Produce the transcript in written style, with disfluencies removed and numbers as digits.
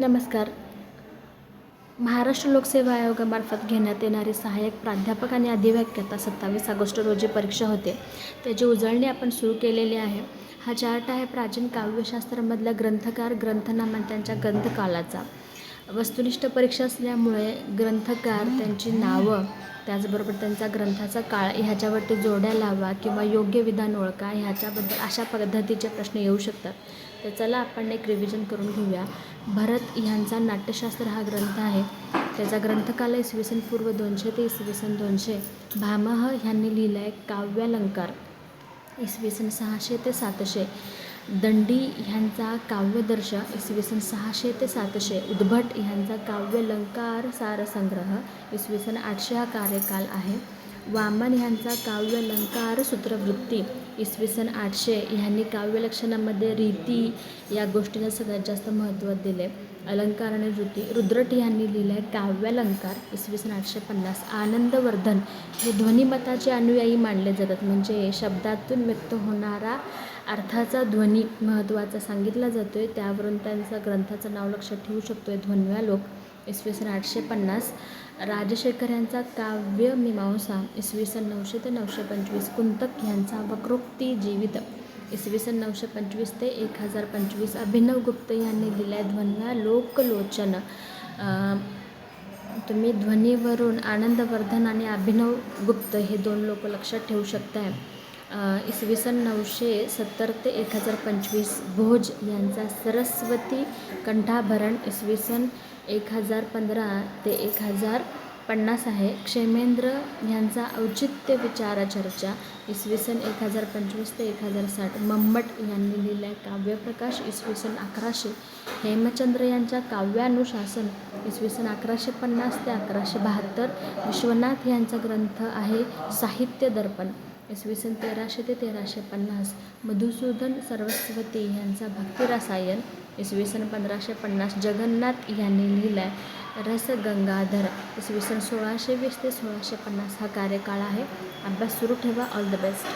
नमस्कार. महाराष्ट्र लोकसेवा आयोगामार्फत घेण्यात येणारी सहाय्यक प्राध्यापक आणि अधिव्याख्याता 27 ऑगस्ट रोजी परीक्षा होते. त्याची उजळणी आपण सुरू केलेली आहे. हा चार्ट आहे प्राचीन काव्यशास्त्रामधल्या ग्रंथकार, ग्रंथनामा त्यांच्या ग्रंथकालाचा. वस्तुनिष्ठ परीक्षा असल्यामुळे ग्रंथकार, त्यांची नावं, त्याचबरोबर त्यांचा ग्रंथाचा काळ ह्याच्यावरती जोड्या लावा किंवा योग्य विधान ओळखा ह्याच्याबद्दल अशा पद्धतीचे प्रश्न येऊ शकतात. तर चला आपण एक रिव्हिजन करून घेऊया. भरत ह्यांचा नाट्यशास्त्र हा ग्रंथ आहे. त्याचा ग्रंथकाल इसवी पूर्व 200 ते इसवी 200. भामह ह्यांनी लिहिला आहे काव्यालंकार इसवी 600 ते 700. दंडी ह्यांचा काव्यदर्श इसवी 600 ते 700. उद्भट ह्यांचा काव्यालंकार सारसंग्रह इसवी 800 हा कार्यकाल आहे. वामन ह्यांचा काव्यालंकार सूत्रवृत्ती इसवी 800. ह्यांनी काव्यलक्षणामध्ये रीती या गोष्टींना सगळ्यात जास्त महत्त्व दिले. अलंकार आणि रीती. रुद्रट ह्यांनी लिहिलं आहे काव्यालंकार इसवी 850. आनंदवर्धन हे ध्वनिमताचे अनुयायी मानले जातात, म्हणजे शब्दातून व्यक्त होणारा अर्थाचा ध्वनी महत्त्वाचा सांगितला जातो आहे. त्यावरून त्यांचा ग्रंथाचं नाव लक्षात ठेवू शकतो आहे ध्वन्यालोक इसवी 850. राजशेखर यांचा काव्यमीमांसा इसवी 900 ते 925. कुंतक ह्यांचा वक्रोक्ती जीवित इसवी 925 ते 1025. अभिनव गुप्त यांनी लिहिला ध्वन्यालोकलोचन. तुम्ही ध्वनीवरून आनंदवर्धन आणि अभिनव गुप्त हे दोन लोक लक्षात ठेवू शकताय. इसवी 970 ते 1025. भोज यांचा सरस्वती कंठाभरण इसवी 1015 ते 1050 आहे. क्षेमेंद्र ह्यांचा औचित्य विचारचर्चा इसवी 1025 ते 1060. मम्मट यांनी लिहिला आहे काव्यप्रकाश इसवी 1100. हेमचंद्र यांच्या काव्यानुशासन इसवी 1150 ते 1172. विश्वनाथ यांचा ग्रंथ आहे साहित्य दर्पण इसवी 1300 ते 1350. मधुसूदन सरस्वती यांचा भक्तिरसायन इसवी 1550. जगन्नाथ यांनी लिहिला आहे रसगंगाधर इसवी 1620 ते 1650 हा कार्यकाळ आहे. अभ्यास सुरू ठेवा. All the best.